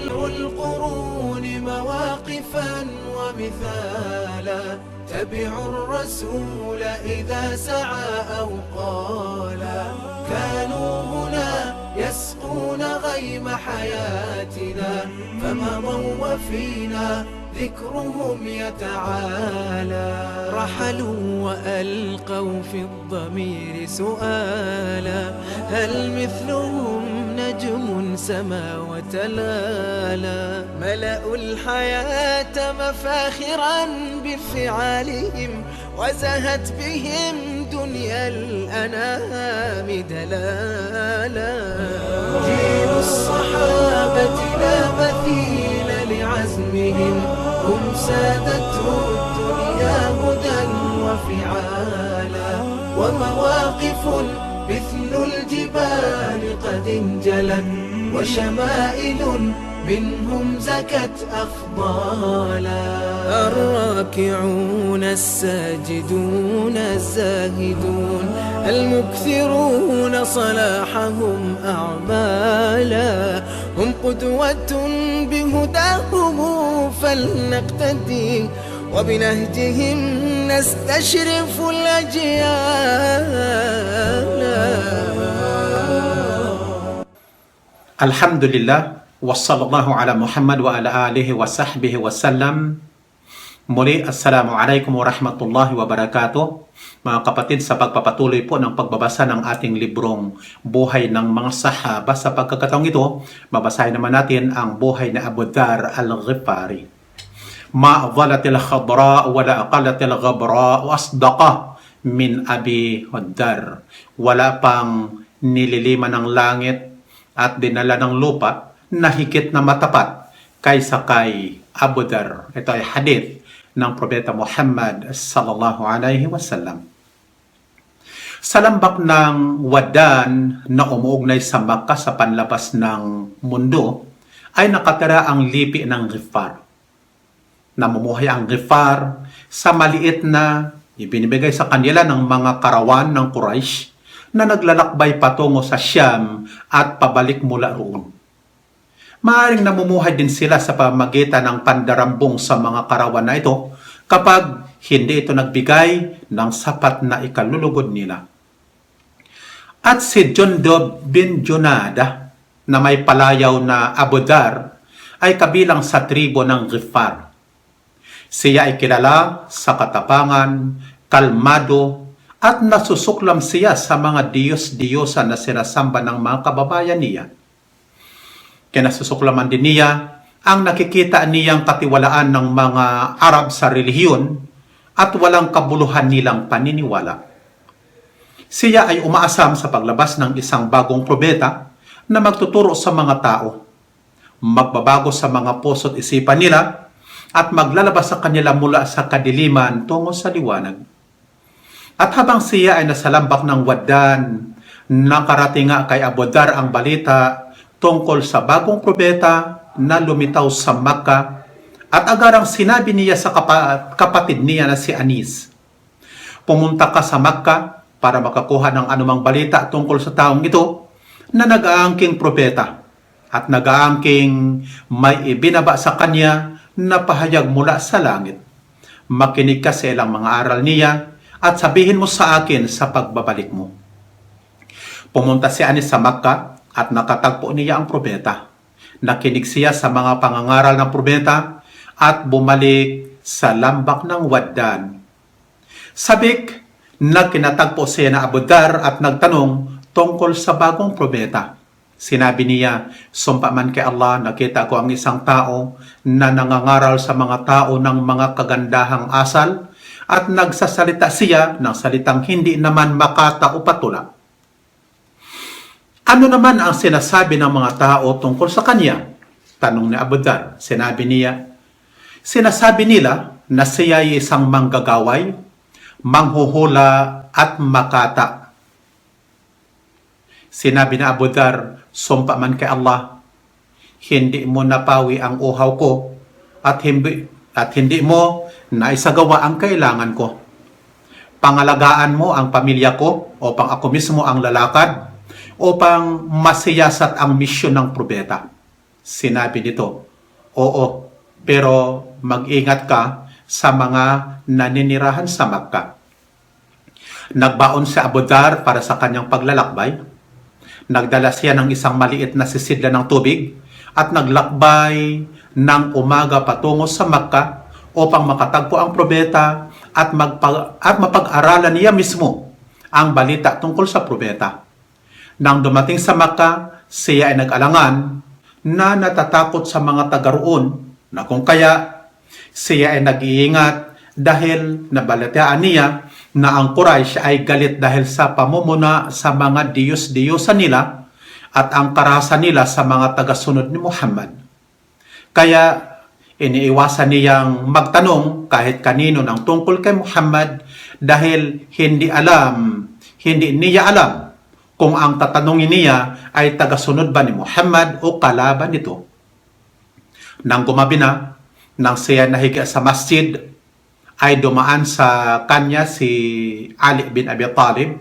القرون مواقفا ومثالا تبعوا الرسول إذا سعى أو قالا كانوا هنا يسقون غيم حياتنا فمضوا وفينا ذكرهم يتعالى رحلوا وألقوا في الضمير سؤالا هل مثلهم نجم سما وتلالا ملأوا الحياة مفاخرا بفعالهم وزهت بهم دنيا الأنام دلالا جيل الصحابة لا مثيل لعزمهم هم سادته الدنيا هدى وفعالا ومواقف مثل الجبال قد انجلت وشمائل منهم زكت أفضالا الراكعون الساجدون الزاهدون المكثرون صلاحهم أعمالا هم قدوة بهداهم فلنقتدي وبنهجهم نستشرف الأجيال Alhamdulillah, wassallallahu ala Muhammad wa ala alihi wa sahbihi wa sallam. Muli, assalamualaikum warahmatullahi wabarakatuh. Mga kapatid, sa pagpapatuloy po ng pagbabasa ng ating librong Buhay ng mga Sahaba, sa pagkakataong ito, mabasahin naman natin ang buhay na Abu Dharr al-Ghifari. Ma dhalatil khadra wa la aqalatil ghabra wa asdaqa min Abi Dharr. Wala pang nililima ng langit at dinala ng lupa na higit na matapat kaysa kay Abu Dharr. Ito ay hadith ng Propeta Muhammad sallallahu alaihi wasallam. Sa lambak ng Wadan na umuugnay sa Makkah sa panlabas ng mundo ay nakatira ang lipi ng Ghifar. Namumuhay ang Ghifar sa maliit na ibinibigay sa kanila ng mga karawan ng Quraysh na naglalakbay patungo sa Siyam at pabalik mula roon. Maaaring namumuhay din sila sa pamagitan ng pandarambong sa mga karawan na ito kapag hindi ito nagbigay ng sapat na ikalulugod nila. At si Jundub bin Junada na may palayaw na Abu Dharr ay kabilang sa tribo ng Ghifar. Siya ay kilala sa katapangan, kalmado, at nasusuklam siya sa mga diyos-diyosa na sinasamba ng mga kababayan niya. Kinasusuklaman din niya ang nakikita niyang katiwalaan ng mga Arab sa relihiyon at walang kabuluhan nilang paniniwala. Siya ay umaasam sa paglabas ng isang bagong probeta na magtuturo sa mga tao, magbabago sa mga puso't isipan nila, at maglalabas sa kanila mula sa kadiliman tungo sa liwanag. At habang siya ay nasa lambak ng Wadan, nakarating nga kay Abu Dharr ang balita tungkol sa bagong propeta na lumitaw sa Makkah, at agarang sinabi niya sa kapatid niya na si Anis, "Pumunta ka sa Makkah para makakuha ng anumang balita tungkol sa taong ito na nag-aangking propeta at nag-aangking may ibinaba sa kanya na pahayag mula sa langit. Makinig ka sa ilang mga aral niya at sabihin mo sa akin sa pagbabalik mo." Pumunta si Anis sa Makkah at nakatagpo niya ang propeta. Nakinig siya sa mga pangangaral ng propeta at bumalik sa lambak ng Wadan. Sabik na kinatagpo siya na Abu Dharr at nagtanong tungkol sa bagong propeta. Sinabi niya, "Sumpa man kay Allah, nakita ko ang isang tao na nangangaral sa mga tao ng mga kagandahang asal at nagsasalita siya ng salitang hindi naman makata o patula." Ano naman ang sinasabi ng mga tao tungkol sa kanya? Tanong ni Abu Dharr. Sinabi niya, sinasabi nila na siya ay isang manggagaway, manghuhula at makata. Sinabi ni Abu Dharr, "Sumpa man kay Allah, hindi mo napawi ang uhaw ko at hindi mo naisagawa ang kailangan ko. Pangalagaan mo ang pamilya ko upang ako mismo ang lalakad upang masiyasat ang misyon ng propeta." Sinabi nito, oo, pero mag-ingat ka sa mga naninirahan sa Makkah. Nagbaon si Abu Dhar para sa kanyang paglalakbay. Nagdala siya ng isang maliit na sisidlan ng tubig at naglakbay ng umaga patungo sa Makkah upang makatagpo ang propeta at mapag-aralan niya mismo ang balita tungkol sa propeta. Nang dumating sa Makkah, siya ay nag-alangan na natatakot sa mga taga roon na kung kaya siya ay nag-iingat dahil nabalitaan niya na ang Quraysh ay galit dahil sa pamumuna sa mga diyos-diyosan nila at ang karahasan nila sa mga tagasunod ni Muhammad. Kaya iniiwasan niyang magtanong kahit kanino ng tungkol kay Muhammad dahil hindi niya alam kung ang tatanungin niya ay tagasunod ba ni Muhammad o kalaban nito. Nang gumabi na, nang siya nahiga sa masjid, ay dumaan sa kanya si Ali bin Abi Talib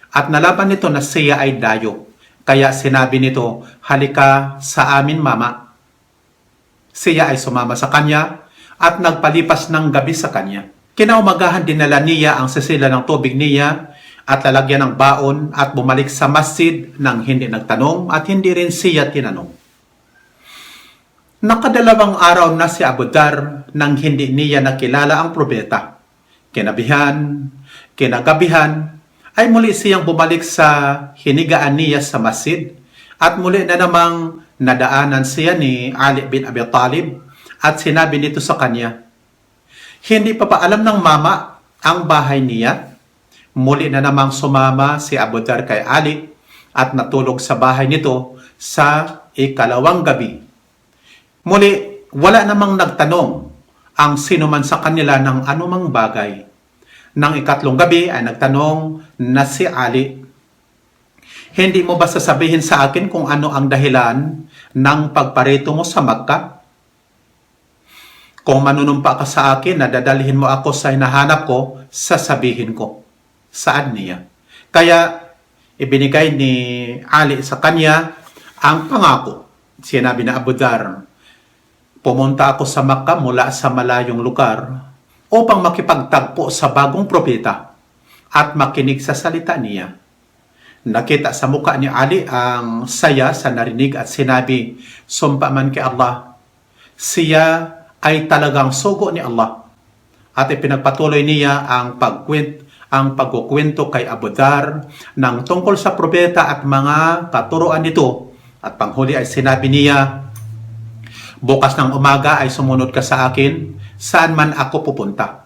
at nalaman nito na siya ay dayo. Kaya sinabi nito, halika sa amin mama. Siya ay sumama sa kanya at nagpalipas ng gabi sa kanya. Kinaumagahan dinala niya ang sisila ng tubig niya at lalagyan ng baon at bumalik sa masjid nang hindi nagtanong at hindi rin siya tinanong. Nakadalawang araw na si Abu Dhar nang hindi niya nakilala ang propeta. Kinagabihan ay muli siyang bumalik sa hinigaan niya sa masjid at muli na namang nadaanan siya ni Ali bin Abi Talib at sinabi nito sa kanya, hindi pa alam ng mama ang bahay niya? Muli na namang sumama si Abu Dhar kay Ali at natulog sa bahay nito sa ikalawang gabi. Muli, wala namang nagtanong ang sinuman sa kanila ng anumang bagay. Nang ikatlong gabi ay nagtanong na si Ali, hindi mo ba sasabihin sa akin kung ano ang dahilan ng pagparito mo sa Makkah? Kung manunumpa ka sa akin na dadalhin mo ako sa hinahanap ko, sasabihin ko. Saan niya? Kaya ibinigay ni Ali sa kanya ang pangako. Sinabi na Abu Dhar, pumunta ako sa Makkah mula sa malayong lugar upang makipagtagpo sa bagong propeta at makinig sa salita niya. Nakita sa mukha ni Ali ang saya sa narinig at sinabi, sumpa man kay Allah, siya ay talagang sugo ni Allah. At ipinagpatuloy niya ang pagkukwento kay Abu Dhar ng tungkol sa propeta at mga katuruan nito. At panghuli ay sinabi niya, bukas ng umaga ay sumunod ka sa akin, saan man ako pupunta.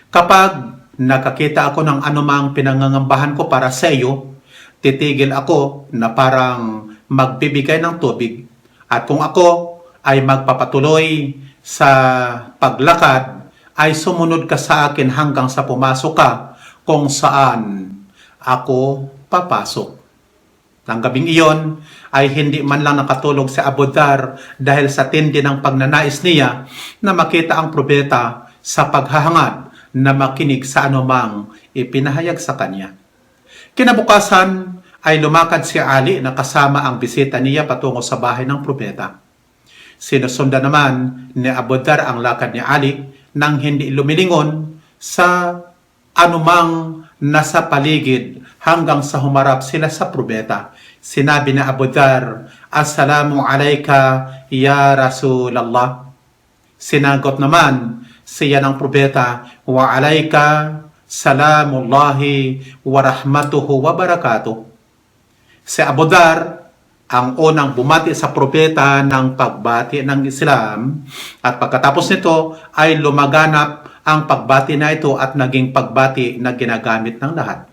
Kapag nakakita ako ng anumang pinangangambahan ko para sa iyo, titigil ako na parang magbibigay ng tubig. At kung ako ay magpapatuloy sa paglakad, ay sumunod ka sa akin hanggang sa pumasok ka kung saan ako papasok. Nang gabing iyon ay hindi man lang nakatulog si Abu Dhar dahil sa tindi ng pagnanais niya na makita ang propeta sa paghahangad na makinig sa anumang ipinahayag sa kanya. Kinabukasan ay lumakad si Ali na kasama ang bisita niya patungo sa bahay ng propeta. Sinusundan naman ni Abu Dhar ang lakad ni Ali nang hindi lumilingon sa anumang nasa paligid hanggang sa humarap sila sa propeta. Sinabi na Abu Dhar, Assalamu alayka ya Rasulallah. Sinagot naman siya ng propeta, Wa alayka salamullahi wa rahmatuhu wa barakatuh. Si Abu Dhar ang unang bumati sa propeta ng pagbati ng Islam at pagkatapos nito ay lumaganap ang pagbati na ito at naging pagbati na ginagamit ng lahat.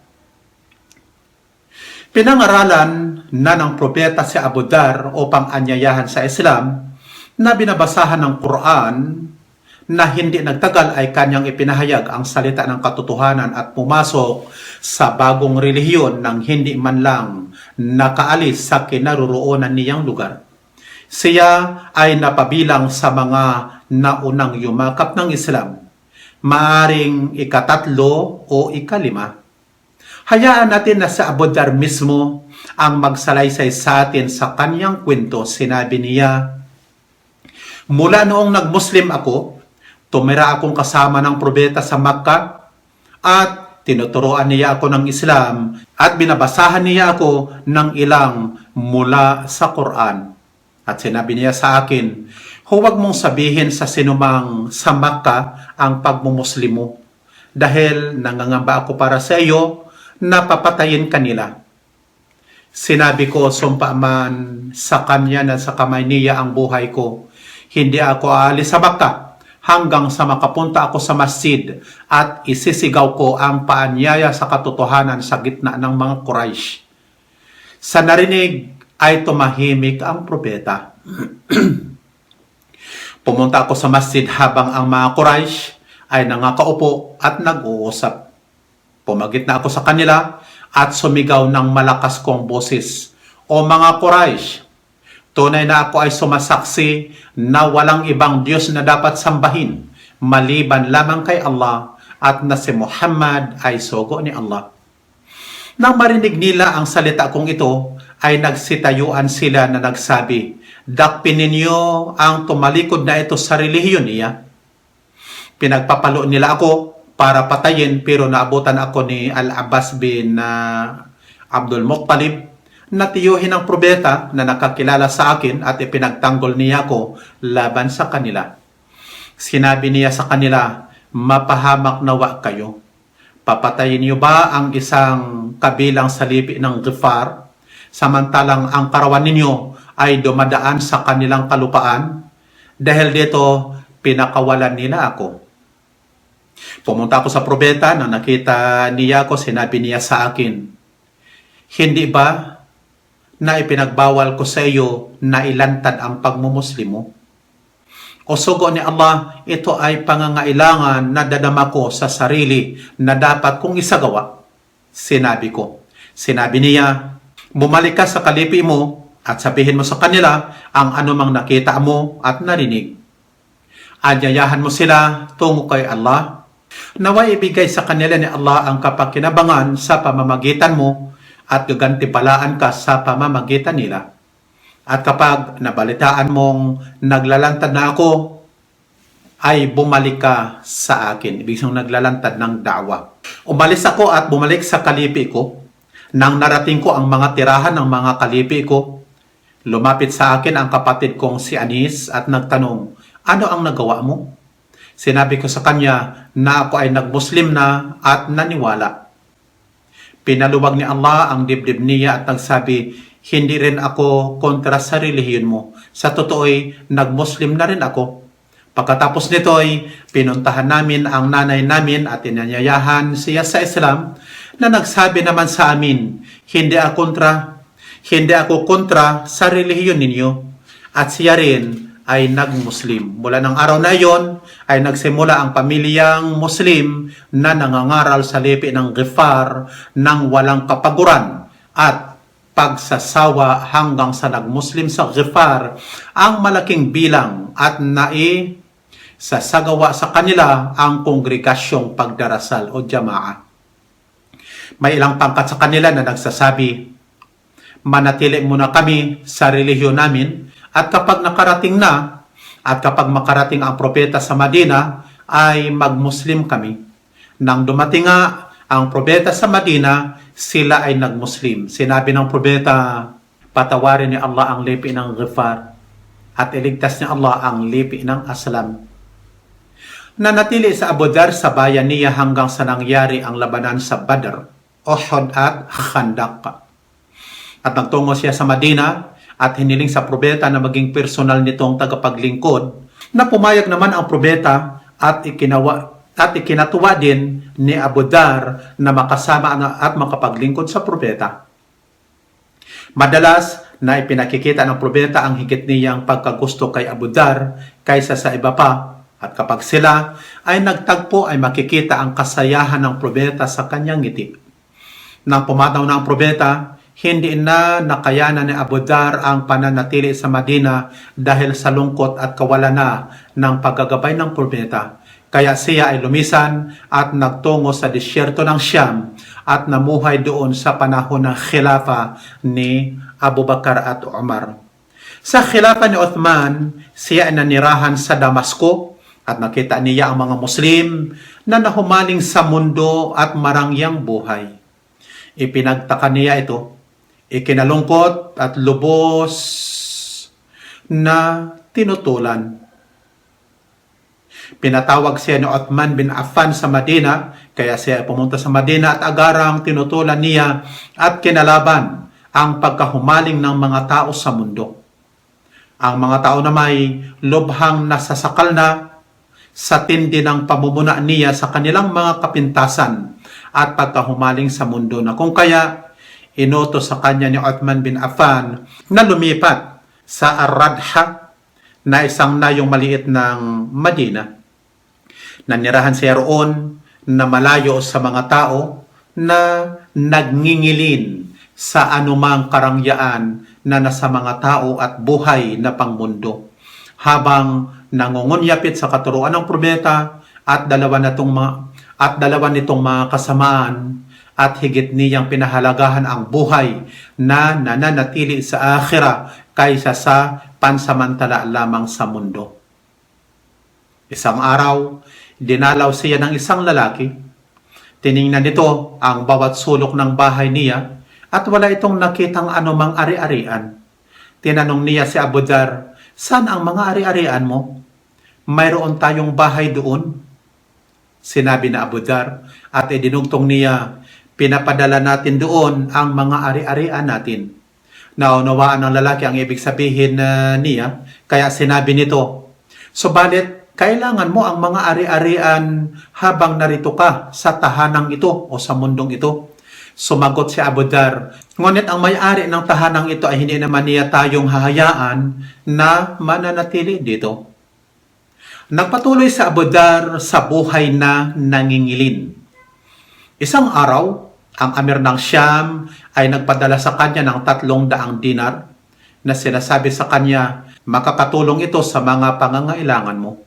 Pinangaralan na ng propeta si Abu Dhar upang anyayahan sa Islam na binabasahan ng Quran na hindi nagtagal ay kanyang ipinahayag ang salita ng katotohanan at pumasok sa bagong relihiyon nang hindi man lang nakaalis sa kinaroroonan niyang lugar. Siya ay napabilang sa mga naunang yumakap ng Islam, maaring ikatatlo o ikalima. Hayaan natin na sa Abu Dhar mismo ang magsalaysay sa atin sa kanyang kwento. Sinabi niya, Mula noong nag-Muslim ako, tumira akong kasama ng propeta sa Makkah at tinuturoan niya ako ng Islam at binabasahan niya ako ng ilang mula sa Quran. At sinabi niya sa akin, huwag mong sabihin sa sinumang sa Makkah ang pagmumuslim mo dahil nangangamba ako para sa iyo na papatayin kanila. Sinabi ko, sumpa man sa kanya na sa kamay niya ang buhay ko, hindi ako aalis sa Makkah hanggang sa makapunta ako sa masjid at isisigaw ko ang paanyaya sa katotohanan sa gitna ng mga Quraysh. Sa narinig ay tumahimik ang propeta. Pumunta ako sa masjid habang ang mga Quraysh ay nangakaupo at nag-uusap. Pumagit na ako sa kanila at sumigaw ng malakas kong boses, "O mga Quraysh, tunay na ako ay sumasaksi na walang ibang Diyos na dapat sambahin maliban lamang kay Allah at na si Muhammad ay sugo ni Allah." Nang marinig nila ang salita kong ito, ay nagsitayuan sila na nagsabi, "Dakpin ninyo ang tumalikod na ito sa relihiyon niya." Pinagpapalo nila ako para patayin pero naabutan ako ni Al-Abbas bin Abdul Muttalib na tiyuhin ng propeta na nakakilala sa akin at ipinagtanggol niya ako laban sa kanila. Sinabi niya sa kanila, "Mapahamak nawa kayo. Papatayin niyo ba ang isang kabilang salipi ng Ghifar, samantalang ang karawan ninyo ay dumadaan sa kanilang kalupaan? Dahil dito, pinakawalan nila ako." Pumunta ako sa propeta, na nakita niya ako, sinabi niya sa akin, "Hindi ba na ipinagbawal ko sa iyo na ilantad ang pagmumuslim mo? O sugo ni Allah, ito ay pangangailangan na dadama ko sa sarili na dapat kong isagawa." Sinabi niya, "Bumalik ka sa kalipi mo at sabihin mo sa kanila ang anumang nakita mo at narinig. Anyayahan mo sila tungo kay Allah. Naway ibigay sa kanila ni Allah ang kapakinabangan sa pamamagitan mo at gagantipalaan ka sa pamamagitan nila. At kapag nabalitaan mong naglalantad na ako, ay bumalik ka sa akin." Ibig sabihin naglalantad ng da'wa. Umalis ako at bumalik sa kalipi ko. Nang narating ko ang mga tirahan ng mga kalipi ko, lumapit sa akin ang kapatid kong si Anis at nagtanong, "Ano ang nagawa mo?" Sinabi ko sa kanya na ako ay nagmuslim na at naniwala. Pinaluwag ni Allah ang dibdib niya at nagsabi, "Hindi rin ako kontra sa relihiyon mo. Sa totoo'y nagmuslim na rin ako." Pagkatapos nito'y pinuntahan namin ang nanay namin at inanyayahan siya sa Islam na nagsabi naman sa amin, hindi ako kontra sa relihiyon ninyo, at siya rin ay nagmuslim. Mula ng araw na iyon ay nagsimula ang pamilyang Muslim na nangangaral sa lipi ng Ghifar ng walang kapaguran at pagsasawa hanggang sa nagmuslim sa Ghifar ang malaking bilang at sasagawa sa kanila ang kongregasyong pagdarasal o jama'a. May ilang pangkat sa kanila na nagsasabi, "Manatili muna kami sa relihiyon namin at kapag makarating ang propeta sa Madina ay magmuslim kami." Nang dumating nga ang propeta sa Madina, sila ay nagmuslim. Sinabi ng propeta, "Patawarin ni Allah ang lipi ng Ghifar at iligtas ni Allah ang lipi ng Aslam." Nanatili sa Abu Dhar sa bayan niya hanggang sa nangyari ang labanan sa Badr, Uhud at Khandaq. At nagtungo siya sa Madina at hiniling sa propeta na maging personal nitong tagapaglingkod, na pumayag naman ang propeta at ikinatuwa din ni Abu Dhar na makasama at makapaglingkod sa propeta. Madalas na ipinakikita ng propeta ang higit niyang pagkagusto kay Abu Dhar kaysa sa iba pa, at kapag sila ay nagtagpo ay makikita ang kasayahan ng propeta sa kanyang ngiti. Nang pumataw na ang propeta, hindi na nakayanan ni Abu Dhar ang pananatili sa Madina dahil sa lungkot at kawalan na ng paggagabay ng propeta. Kaya siya ay lumisan at nagtungo sa disyerto ng Siyam at namuhay doon sa panahon ng khilafa ni Abu Bakar at Umar. Sa khilafa ni Uthman, siya ay nanirahan sa Damasco at nakita niya ang mga Muslim na nahumaling sa mundo at marangyang buhay. Ipinagtaka niya ito, ikinalungkot at lubos na tinutulan. Pinatawag siya ni Uthman bin Affan sa Madina, kaya siya pumunta sa Madina at agarang tinutulan niya at kinalaban ang pagkahumaling ng mga tao sa mundo. Ang mga tao na may lubhang nasasakal na sa tindi ng pamumuna niya sa kanilang mga kapintasan at pagkahumaling sa mundo, na kung kaya inoto sa kanya ni Uthman bin Affan na lumipat sa Ar-Radha na isang nayong maliit ng Madina. Nanirahan siya roon na malayo sa mga tao na nagngingilin sa anumang karangyaan na nasa mga tao at buhay na pangmundo, habang nangungunyapit sa katuruan ng propeta at dalawa nitong mga kasamaan, at higit niyang pinahalagahan ang buhay na nananatili sa akhira kaysa sa pansamantala lamang sa mundo. Isang araw, dinalaw siya ng isang lalaki. Tiningnan nito ang bawat sulok ng bahay niya at wala itong nakitang anumang ari-arian. Tinanong niya si Abu Dhar, "Saan ang mga ari-arian mo? Mayroon tayong bahay doon." Sinabi na Abu Dhar, at idinugtong niya, "Pinapadala natin doon ang mga ari-arian natin." Naunawaan ng lalaki ang ibig sabihin niya, kaya sinabi nito, "Subalit, kailangan mo ang mga ari-arian habang narito ka sa tahanang ito o sa mundong ito." Sumagot si Abu Dhar, "Ngunit ang may-ari ng tahanang ito ay hindi naman niya tayong hahayaan na mananatili dito." Nagpatuloy si Abu Dhar sa buhay na nangingilin. Isang araw, ang Amir ng Siyam ay nagpadala sa kanya ng 300 dinar na sinasabi sa kanya, "Makakatulong ito sa mga pangangailangan mo."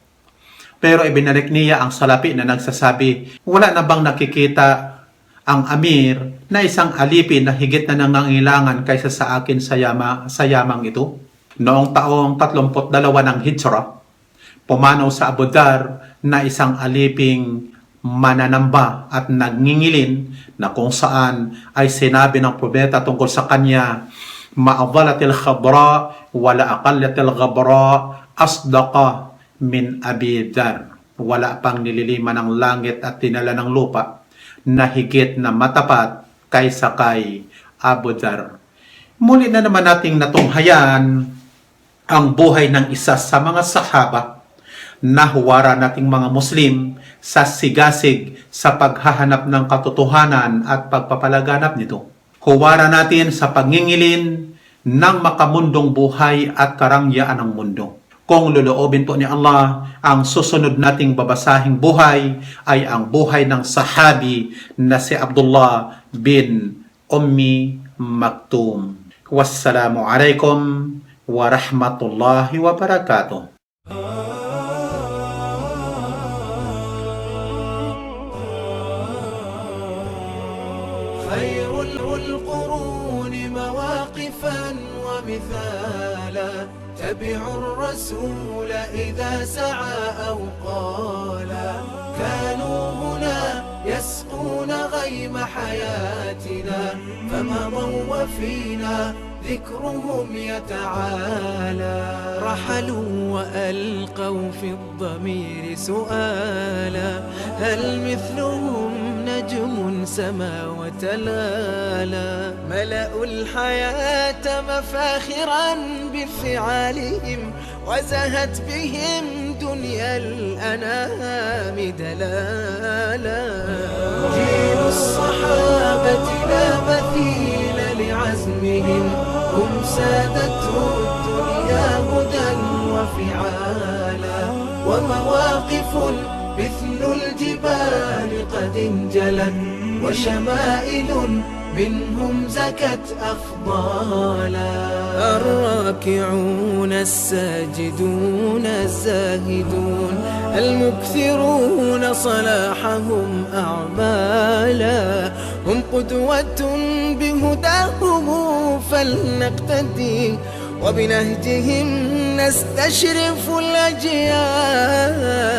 Pero ibinalik niya ang salapi na nagsasabi, "Wala na bang nakikita ang Amir na isang alipin na higit na nangangailangan kaysa sa akin sa yamang ito?" Noong taong 32 ng Hijra, pumanaw sa Abu Dhar na isang aliping mananamba at nagngingilin, na kung saan ay sinabi ng propeta tungkol sa kanya, "Ma'adhalatil khabra wala aqallatil ghabra asdaqa min Abi Dhar." Wala pang nililima ng langit at tinala ng lupa na higit na matapat kaysa kay Abu Dhar. Muli na naman nating natunghayan ang buhay ng isa sa mga sahaba na huwara nating mga Muslim sa sigasig sa paghahanap ng katotohanan at pagpapalaganap nito. Huwara natin sa pagngingilin ng makamundong buhay at karangyaan ng mundo. Kung loloobin po ni Allah, ang susunod nating babasahing buhay ay ang buhay ng sahabi na si Abdullah bin Ummi Maktum. Wassalamu alaikum wa rahmatullahi wa barakatuh. خير القرون مواقفا ومثالا تبعوا الرسول إذا سعى أو قالا كانوا هنا يسقون غيم حياتنا فمضوا وفينا ذكرهم يتعالى رحلوا وألقوا في الضمير سؤالا هل مثلهم نجم سما وتلالا ملأوا الحياة مفاخرا بفعالهم وزهت بهم دنيا الأنام دلالا جيل الصحابة لا مثيل لعزمهم هم سادته الدنيا هدى وفعالا ومواقف مثل الجبال قد انجلت وشمائل منهم زكت أفضالا الراكعون الساجدون الزاهدون المكثرون صلاحهم أعمالا هم قدوة بهداهم فلنقتدي وبنهجهم نستشرف الأجيال.